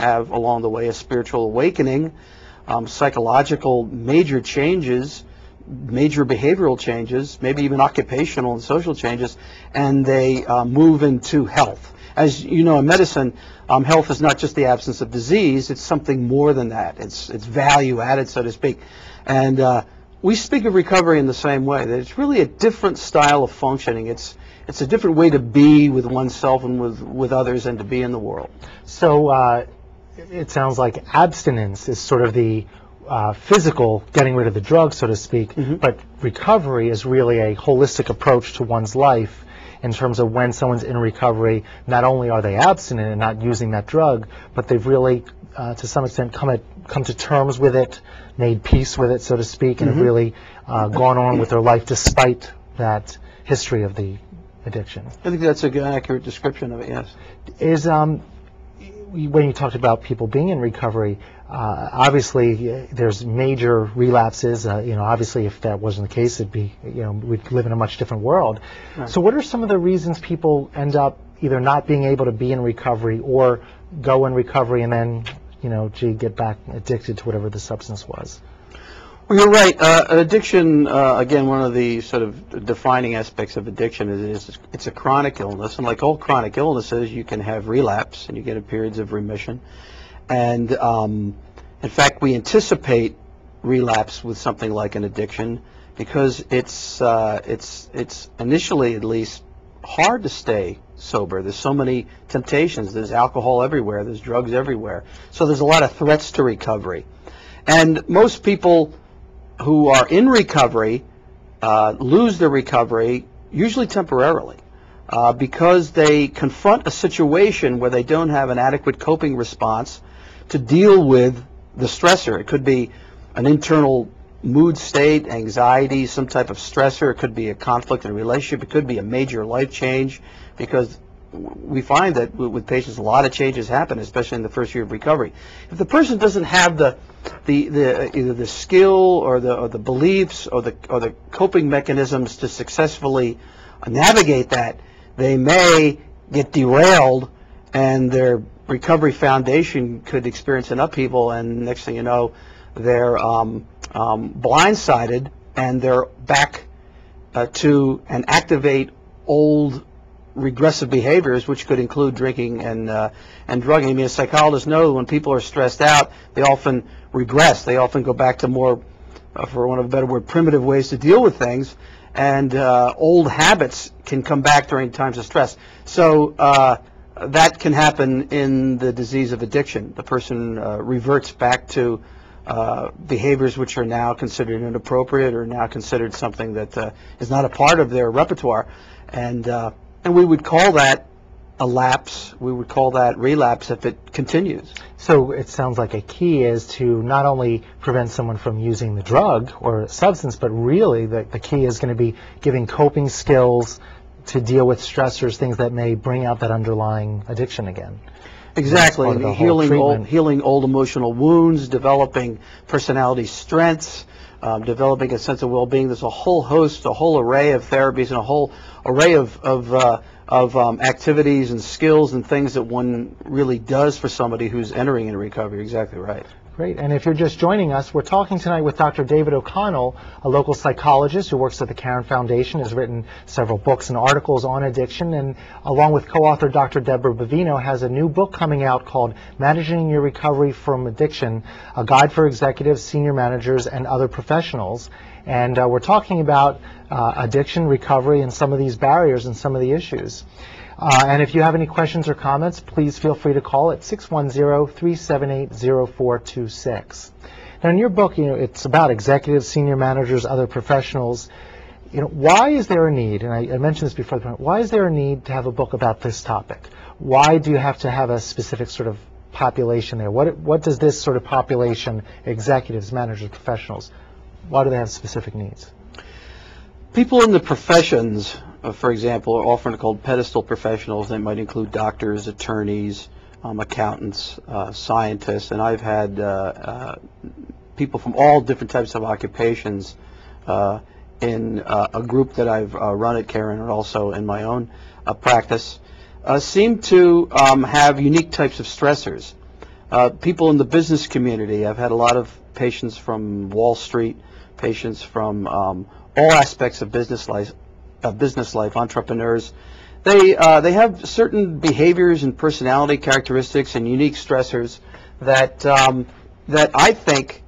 have along the way a spiritual awakening, psychological major changes, major behavioral changes, maybe even occupational and social changes, and they move into health. As you know, in medicine, health is not just the absence of disease, it's something more than that. It's value added, so to speak. And we speak of recovery in the same way, that it's really a different style of functioning. It's a different way to be with oneself and with others and to be in the world. So it sounds like abstinence is sort of the physical getting rid of the drug, so to speak, but recovery is really a holistic approach to one's life in terms of when someone's in recovery, not only are they abstinent and not using that drug, but they've really, to some extent, come to terms with it, made peace with it, so to speak, and have really gone on with their life despite that history of the addiction. I think that's a good, accurate description of it, yes. Is when you talked about people being in recovery, obviously there's major relapses. Obviously if that wasn't the case, it'd be, we'd live in a much different world. Right. So what are some of the reasons people end up either not being able to be in recovery or go in recovery and then, get back addicted to whatever the substance was? Well, you're right. Addiction, again, one of the sort of defining aspects of addiction is it's a chronic illness. And like all chronic illnesses, you can have relapse and you get periods of remission. And in fact, we anticipate relapse with something like an addiction because it's initially, at least, hard to stay sober. There's so many temptations. There's alcohol everywhere. There's drugs everywhere. So there's a lot of threats to recovery. And most people who are in recovery lose their recovery, usually temporarily, because they confront a situation where they don't have an adequate coping response to deal with the stressor. It could be an internal mood state, anxiety, some type of stressor. It could be a conflict in a relationship. It could be a major life change, because we find that with patients a lot of changes happen, especially in the first year of recovery. If the person doesn't have either the skill or the beliefs or the coping mechanisms to successfully navigate that, they may get derailed and their recovery foundation could experience an upheaval, and next thing you know, they're blindsided and they're back to and activate old regressive behaviors, which could include drinking and drugging. I mean, as psychologists know, when people are stressed out, they often regress. They often go back to more, for want of a better word, primitive ways to deal with things, and old habits can come back during times of stress. So that can happen in the disease of addiction. The person reverts back to behaviors which are now considered inappropriate or now considered something that is not a part of their repertoire, and we would call that a lapse. We would call that relapse if it continues. So it sounds like a key is to not only prevent someone from using the drug or substance, but really the key is going to be giving coping skills to deal with stressors, things that may bring out that underlying addiction again. Exactly. Healing old emotional wounds, developing personality strengths, developing a sense of well-being. There's a whole host, a whole array of therapies and a whole array of activities and skills and things that one really does for somebody who's entering into recovery. Exactly right. Great. And if you're just joining us, we're talking tonight with Dr. David O'Connell, a local psychologist who works at the Caron Foundation, has written several books and articles on addiction, and along with co-author Dr. Deborah Bavino, has a new book coming out called Managing Your Recovery from Addiction, a guide for executives, senior managers, and other professionals. And we're talking about addiction, recovery, and some of these barriers and some of the issues. And if you have any questions or comments, please feel free to call at 610-378-0426. Now, in your book, it's about executives, senior managers, other professionals. Why is there a need, and I mentioned this before, why is there a need to have a book about this topic? Why do you have to have a specific sort of population there? What does this sort of population, executives, managers, professionals, why do they have specific needs? People in the professions, for example, are often called pedestal professionals. They might include doctors, attorneys, accountants, scientists, and I've had people from all different types of occupations in a group that I've run at Caron and also in my own practice, seem to have unique types of stressors. People in the business community. I've had a lot of patients from Wall Street, patients from all aspects of business life, entrepreneurs. They have certain behaviors and personality characteristics and unique stressors that that I think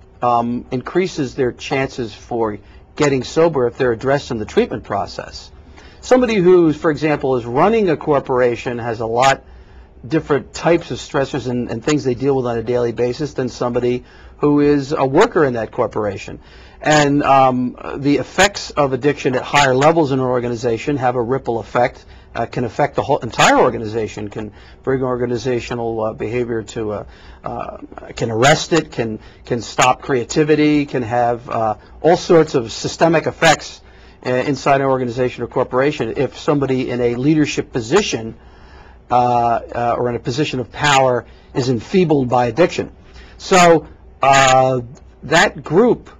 increases their chances for getting sober if they're addressed in the treatment process. Somebody who, for example, is running a corporation has a lot different types of stressors and things they deal with on a daily basis than somebody who is a worker in that corporation. And the effects of addiction at higher levels in an organization have a ripple effect, can affect the whole entire organization, can bring organizational behavior to, can arrest it, can stop creativity, can have all sorts of systemic effects inside an organization or corporation if somebody in a leadership position or in a position of power is enfeebled by addiction. So that group,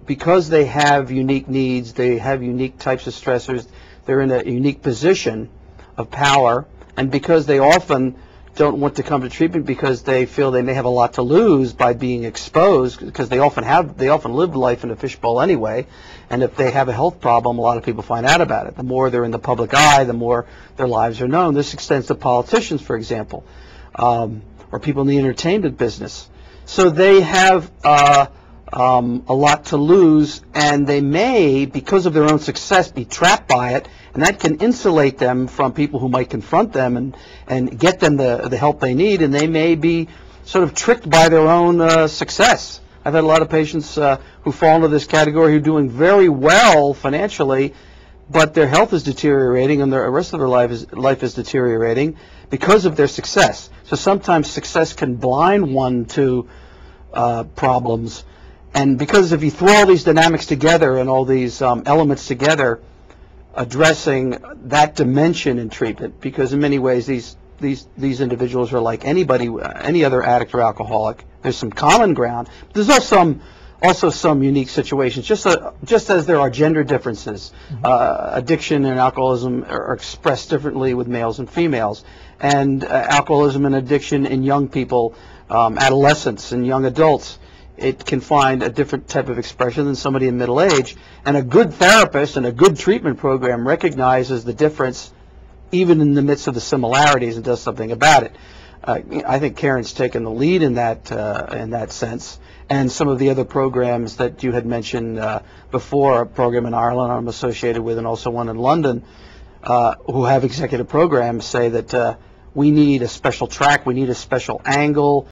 because they have unique needs, they have unique types of stressors, they're in a unique position of power, and because they often don't want to come to treatment because they feel they may have a lot to lose by being exposed, because they often live life in a fishbowl anyway, and if they have a health problem, a lot of people find out about it. The more they're in the public eye, the more their lives are known. This extends to politicians, for example, or people in the entertainment business. So they have a lot to lose, and they may, because of their own success, be trapped by it, and that can insulate them from people who might confront them and get them the help they need, and they may be sort of tricked by their own success. I've had a lot of patients who fall into this category who are doing very well financially, but their health is deteriorating and the rest of their life is deteriorating because of their success. So sometimes success can blind one to problems. And because if you throw all these dynamics together and all these elements together, addressing that dimension in treatment, because in many ways these individuals are like any other addict or alcoholic. There's some common ground. There's also some unique situations, just as there are gender differences. Addiction and alcoholism are expressed differently with males and females, and alcoholism and addiction in young people, adolescents and young adults, it can find a different type of expression than somebody in middle age. And a good therapist and a good treatment program recognizes the difference even in the midst of the similarities and does something about it. I think Karen's taken the lead in that sense. And some of the other programs that you had mentioned before, a program in Ireland I'm associated with and also one in London, who have executive programs, say that we need a special track, we need a special angle.